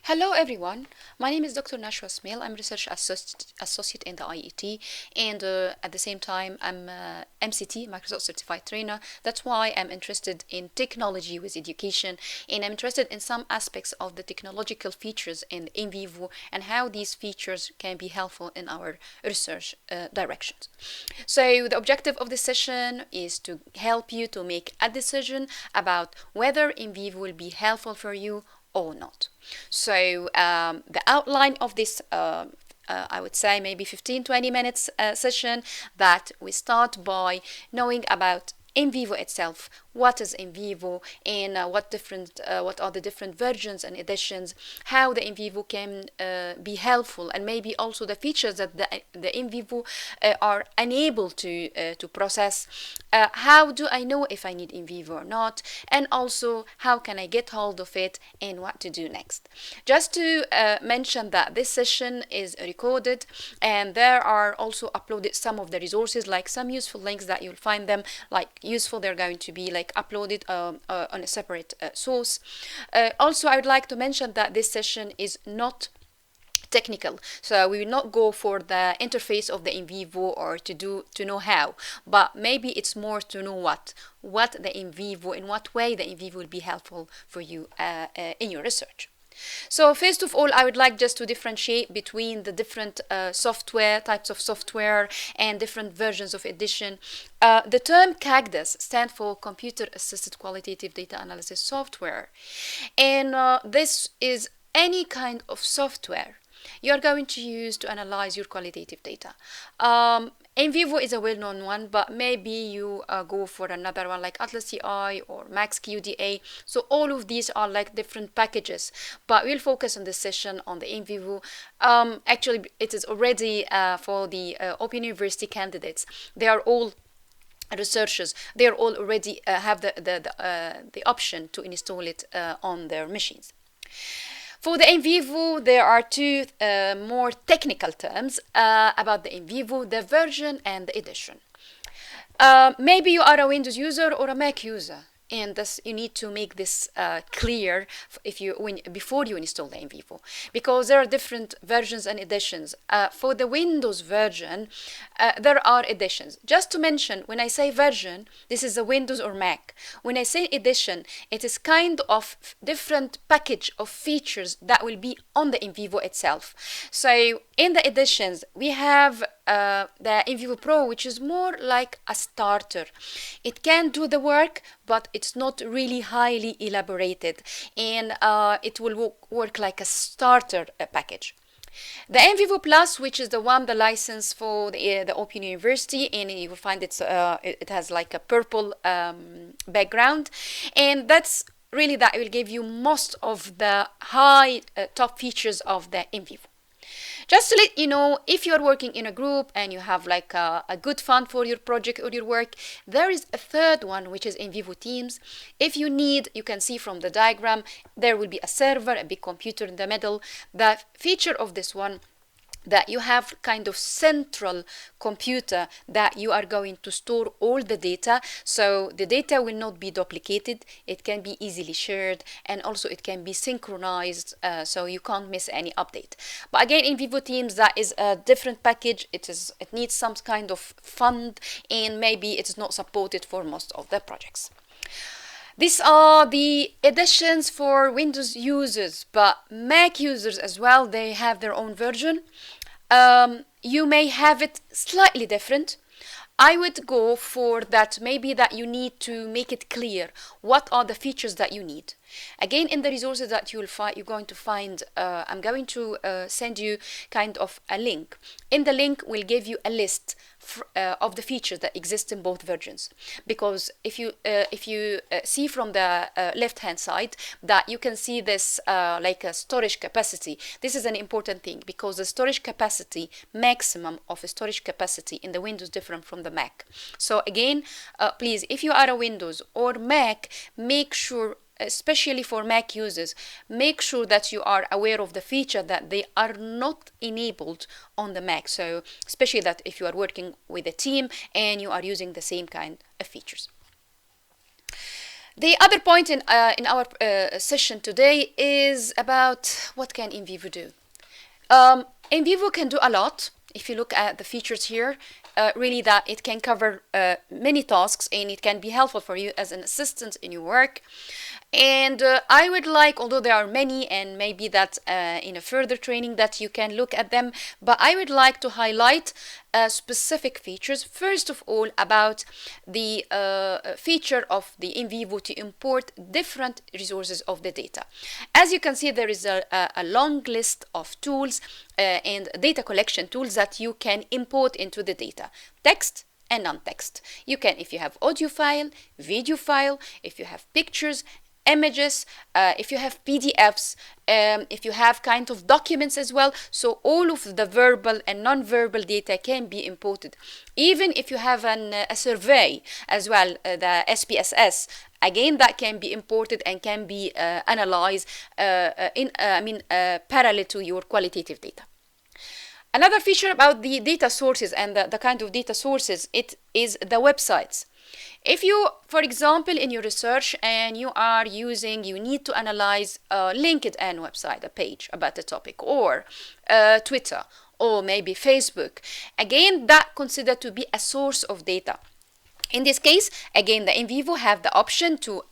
Hello everyone, my name is Dr. Nashwa. I'm research associate in the IET, and at the same time I'm MCT, Microsoft Certified Trainer. That's why I'm interested in technology with education, and I'm interested in some aspects of the technological features in NVivo and how these features can be helpful in our research directions. So the objective of this session is to help you to make a decision about whether NVivo will be helpful for you or not. So the outline of this I would say maybe 15-20 minutes session, that we start by knowing about NVivo itself. What is NVivo, and what are the different versions and editions, how the NVivo can be helpful, and maybe also the features that the NVivo are unable to process. How do I know if I need NVivo or not, and also how can I get hold of it and what to do next. Just to mention that this session is recorded, and there are also uploaded some of the resources, like some useful links that you'll find them like useful. They're going to be like uploaded on a separate source. Also, I would like to mention that this session is not technical, so we will not go for the interface of the NVivo or to know how, but maybe it's more to know what the NVivo, in what way the NVivo will be helpful for you in your research. So first of all, I would like just to differentiate between the different types of software and different versions of edition. The term CAGDAS stands for Computer Assisted Qualitative Data Analysis Software, and this is any kind of software you are going to use to analyze your qualitative data. NVivo is a well-known one, but maybe you go for another one like Atlas CI or Max QDA. So all of these are like different packages, but we'll focus on this session on the NVivo. Actually, it is already for the Open University candidates. They are all researchers. They are all already have the option to install it on their machines. For the NVivo, there are two more technical terms about the NVivo: the version and the edition. Maybe you are a Windows user or a Mac user, and thus you need to make this clear before you install the NVivo, because there are different versions and editions. For the Windows version, there are editions. Just to mention, when I say version, this is a Windows or Mac. When I say edition, it is kind of different package of features that will be on the NVivo itself. So in the editions, we have the NVivo Pro, which is more like a starter. It can do the work, but it's not really highly elaborated, and it will work like a starter package. The NVivo Plus, which is the license for the Open University, and you will find it has like a purple background, and that will give you most of the high top features of the NVivo. Just to let you know, if you're working in a group and you have like a good fund for your project or your work, there is a third one, which is NVivo Teams. If you need, you can see from the diagram, there will be a server, a big computer in the middle. The feature of this one, that you have kind of central computer that you are going to store all the data, so the data will not be duplicated. It can be easily shared, and also it can be synchronized, so you can't miss any update. But again, in NVivo Teams, that is a different package. It needs some kind of fund, and maybe it's not supported for most of the projects. These are the editions for Windows users, but Mac users as well, they have their own version. You may have it slightly different. I would go for that, maybe that you need to make it clear what are the features that you need. Again, in the resources that you're going to find, I'm going to send you kind of a link. In the link, we'll give you a list of the features that exist in both versions. Because if you see from the left-hand side that you can see this like a storage capacity. This is an important thing, because the storage capacity, maximum of storage capacity in the Windows different from the Mac. So again, please, if you are a Windows or Mac, make sure, especially for Mac users, make sure that you are aware of the feature that they are not enabled on the Mac. So especially that if you are working with a team and you are using the same kind of features. The other point in our session today is about what can NVivo do. NVivo can do a lot. If you look at the features here, really that it can cover many tasks, and it can be helpful for you as an assistant in your work. And I would like, although there are many, and maybe that in a further training that you can look at them, but I would like to highlight specific features. First of all, about the feature of the NVivo to import different resources of the data. As you can see, there is a long list of tools and data collection tools that you can import into the data. Text and non-text. You can, if you have audio file, video file, if you have pictures, images, if you have PDFs, if you have kind of documents as well. So all of the verbal and non-verbal data can be imported. Even if you have a survey as well, the SPSS, again, that can be imported and can be analyzed parallel to your qualitative data. Another feature about the data sources and the kind of data sources, it is the websites. If you, for example, in your research and you need to analyze a LinkedIn website, a page about the topic, or Twitter, or maybe Facebook, again, that considered to be a source of data. In this case, again, the NVivo have the option to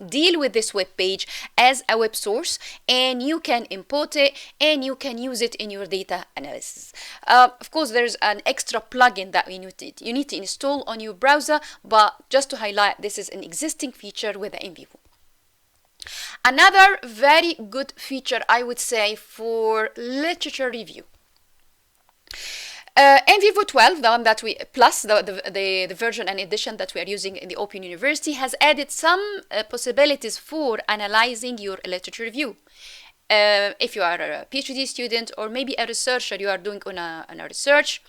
deal with this web page as a web source, and you can import it and you can use it in your data analysis. Of course, there's an extra plugin that you need to install on your browser, but just to highlight, this is an existing feature with the NVivo. Another very good feature, I would say, for literature review. NVivo 12, the one that we plus the version and edition that we are using in the Open University, has added some possibilities for analyzing your literature review. If you are a PhD student or maybe a researcher, you are doing on a research,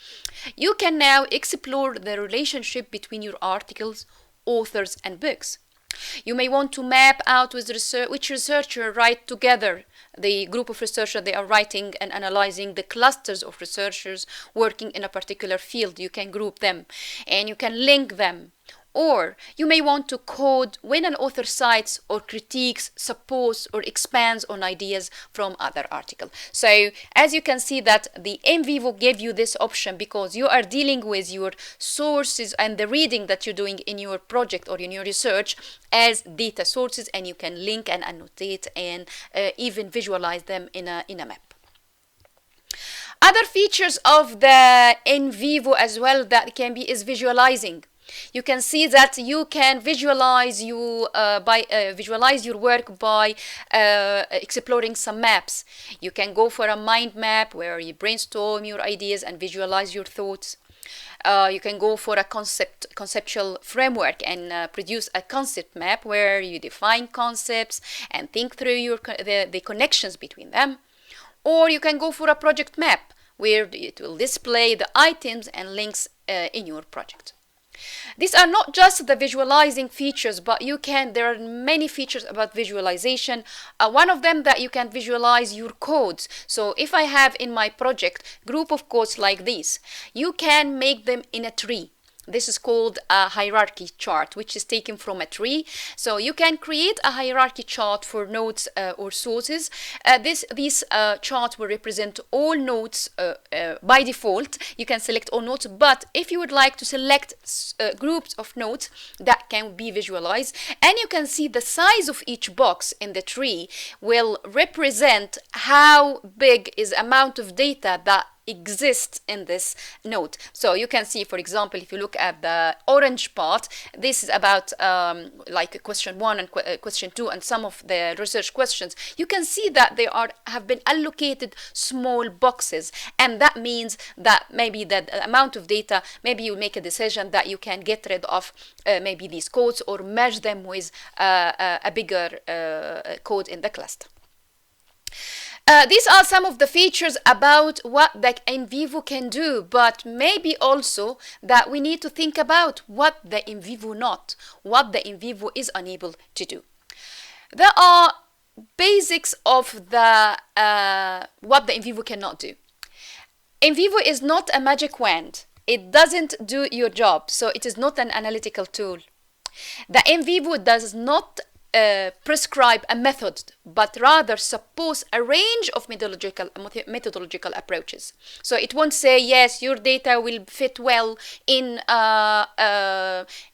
you can now explore the relationship between your articles, authors, and books. You may want to map out with which researcher write together the group of researchers they are writing and analyzing the clusters of researchers working in a particular field. You can group them and you can link them. Or you may want to code when an author cites or critiques, supports, or expands on ideas from other articles. So as you can see that the NVivo gave you this option because you are dealing with your sources and the reading that you're doing in your project or in your research as data sources, and you can link and annotate and even visualize them in a map. Other features of the NVivo as well that can be is visualizing. You can see that you can visualize visualize your work by exploring some maps. You can go for a mind map where you brainstorm your ideas and visualize your thoughts. You can go for a conceptual framework and produce a concept map where you define concepts and think through the connections between them. Or you can go for a project map where it will display the items and links in your project. These are not just the visualizing features, but there are many features about visualization. One of them that you can visualize your codes. So if I have in my project group of codes like this, you can make them in a tree. This is called a hierarchy chart, which is taken from a tree. So you can create a hierarchy chart for nodes or sources. These charts will represent all nodes by default. You can select all nodes, but if you would like to select groups of nodes, that can be visualized. And you can see the size of each box in the tree will represent how big is the amount of data that exists in this node. So you can see, for example, if you look at the orange part, this is about like question 1 and question 2 and some of the research questions. You can see that they have been allocated small boxes, and that means that maybe the amount of data, maybe you make a decision that you can get rid of maybe these codes or merge them with a bigger code in the cluster. These are some of the features about what the NVivo can do, but maybe also that we need to think about what the NVivo is unable to do. There are basics of what the NVivo cannot do. NVivo is not a magic wand. It doesn't do your job, so it is not an analytical tool. The NVivo does not prescribe a method, but rather suppose a range of methodological approaches. So it won't say, yes, your data will fit well in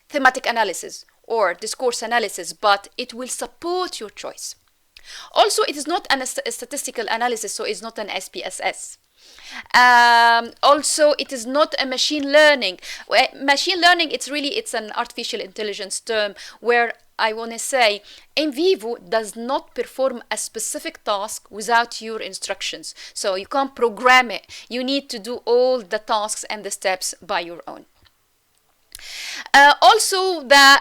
thematic analysis or discourse analysis, but it will support your choice. Also, it is not a statistical analysis, so it's not an SPSS. Also, it is not a machine learning. Machine learning, it's an artificial intelligence term where I want to say NVivo does not perform a specific task without your instructions. So you can't program it. You need to do all the tasks and the steps by your own. Also, the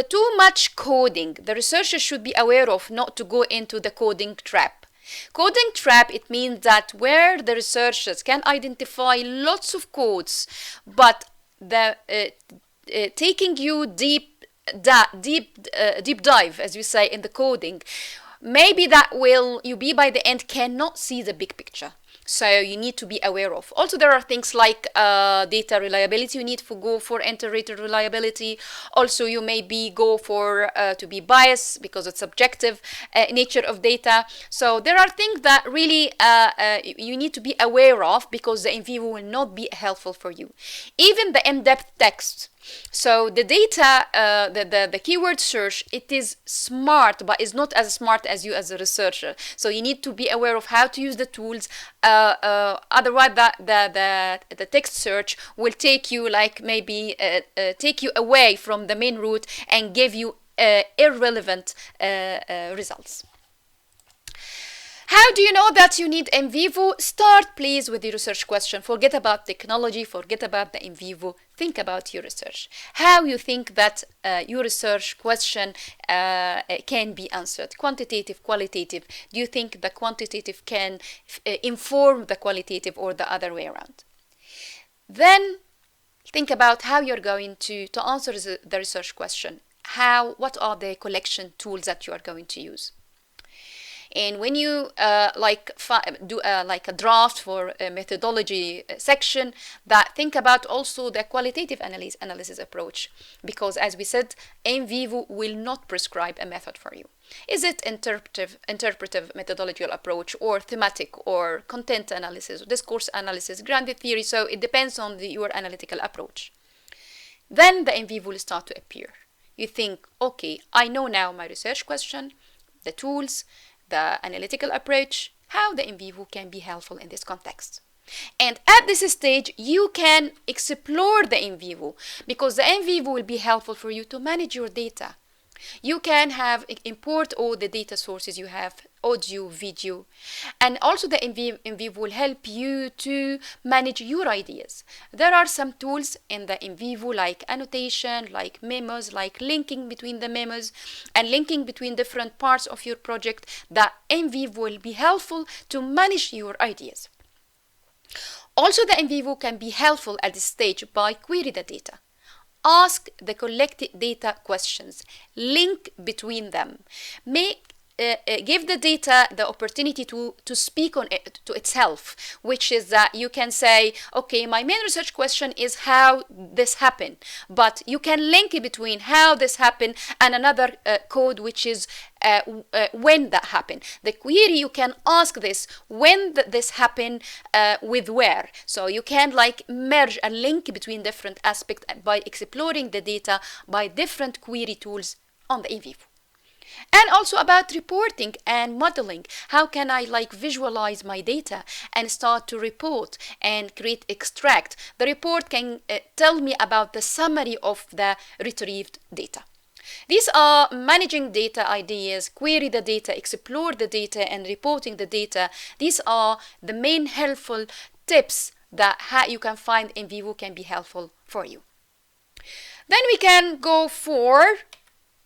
too much coding, the researcher should be aware of not to go into the coding trap. Coding trap, it means that where the researchers can identify lots of codes, but taking you deep dive, as you say, in the coding, maybe that will you be by the end cannot see the big picture. So you need to be aware of. Also, there are things like data reliability. You need to go for enter-rated reliability. Also, you maybe go for to be biased because it's subjective nature of data. So there are things that really you need to be aware of because the NVivo will not be helpful for you. Even the in-depth text. So the data, the keyword search, it is smart, but is not as smart as you as a researcher. So you need to be aware of how to use the tools. Otherwise, the text search will take you take you away from the main route and give you irrelevant results. How do you know that you need NVivo? Start, please, with the research question. Forget about technology. Forget about the NVivo. Think about your research. How you think that your research question can be answered. Quantitative, qualitative. Do you think the quantitative can inform the qualitative or the other way around? Then think about how you're going to answer the research question. What are the collection tools that you are going to use? And when you do a draft for a methodology section, that think about also the qualitative analysis approach, because as we said, NVivo will not prescribe a method for you. Is it interpretive methodological approach, or thematic, or content analysis, or discourse analysis, grounded theory? So it depends on your analytical approach. Then the NVivo will start to appear. You think, okay, I know now my research question, the tools, the analytical approach, how the NVivo can be helpful in this context. And at this stage, you can explore the NVivo, because the NVivo will be helpful for you to manage your data. You can import all the data sources you have, audio, video, and also the NVivo will help you to manage your ideas. There are some tools in the NVivo like annotation, like memos, like linking between the memos, and linking between different parts of your project. That NVivo will be helpful to manage your ideas. Also, the NVivo can be helpful at this stage by query the data. Ask the collected data questions, link between them, give the data the opportunity to speak on it to itself, which is that you can say, okay, my main research question is how this happened, but you can link it between how this happened and another code, which is when that happened. The query, you can ask this when this happened with where. So you can merge a link between different aspects by exploring the data by different query tools on the NVivo. And also about reporting and modeling. How can I visualize my data and start to report and create extract? The report can tell me about the summary of the retrieved data. These are managing data ideas, query the data, explore the data, and reporting the data. These are the main helpful tips that you can find NVivo can be helpful for you. Then we can go for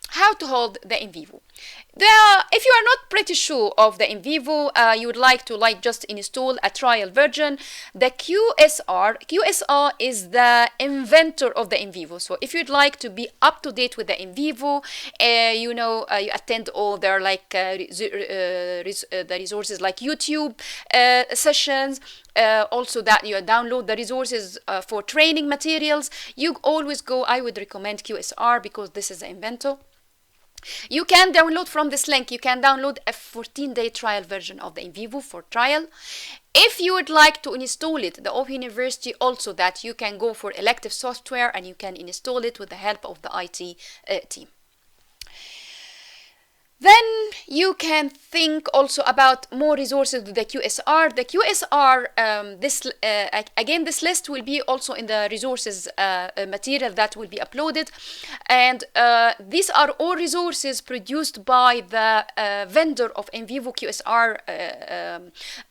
how to hold the NVivo. If you are not pretty sure of the NVivo, you would like to just install a trial version, the QSR is the inventor of the NVivo. So if you'd like to be up to date with the NVivo, you attend all their the resources like YouTube sessions, also that you download the resources for training materials, you always go, I would recommend QSR because this is the inventor. You can download from this link, you can download a 14-day trial version of the NVivo for trial. If you would like to install it, the Open University also that you can go for elective software and you can install it with the help of the IT team. Then you can think also about more resources with the QSR. The QSR, again, this list will be also in the resources material that will be uploaded. And these are all resources produced by the vendor of NVivo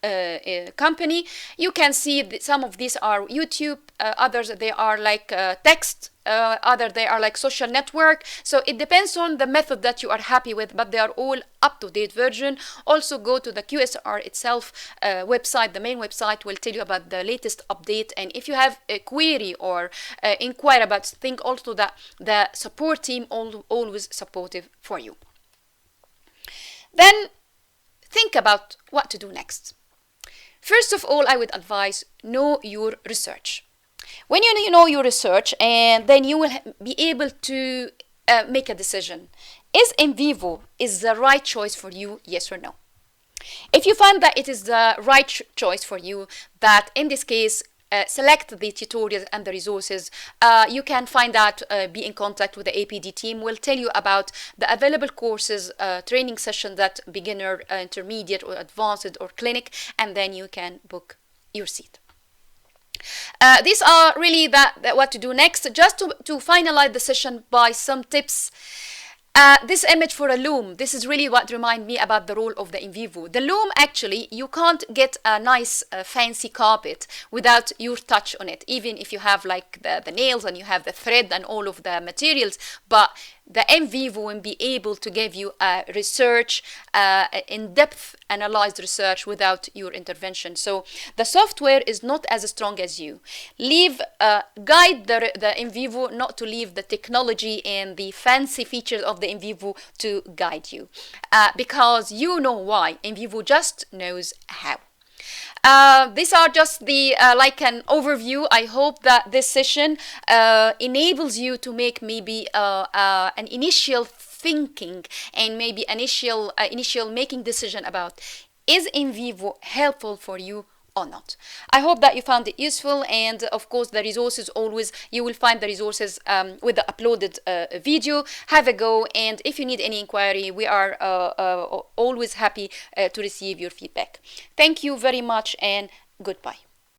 QSR company. You can see some of these are YouTube, others they are like text. Other they are like social network, so it depends on the method that you are happy with, but they are all up-to-date version. Also go to the QSR itself website. The main website will tell you about the latest update, and if you have a query or inquire about, think also that the support team always supportive for you. Then think about what to do next. First of all, I would advise know your research. When you know your research, and then you will be able to make a decision. Is NVivo the right choice for you, yes or no? If you find that it is the right choice for you, that in this case, select the tutorials and the resources. You can find out, be in contact with the APD team. We'll tell you about the available courses, training sessions that beginner, intermediate or advanced or clinic, and then you can book your seat. These are really what to do next. Just to finalize the session by some tips. This image for a loom, this is really what reminds me about the role of the NVivo. The loom, actually, you can't get a nice fancy carpet without your touch on it, even if you have like the nails and you have the thread and all of the materials, but the NVivo will be able to give you a research, in-depth analyzed research without your intervention. So the software is not as strong as you. Guide the NVivo not to leave the technology and the fancy features of the NVivo to guide you, because you know why. NVivo just knows how. These are just the like an overview. I hope that this session enables you to make maybe an initial thinking and maybe initial making decision about, is NVivo helpful for you or not. I hope that you found it useful, and of course the resources, always you will find the resources with the uploaded video. Have a go, and if you need any inquiry, we are always happy to receive your feedback. Thank you very much, and goodbye.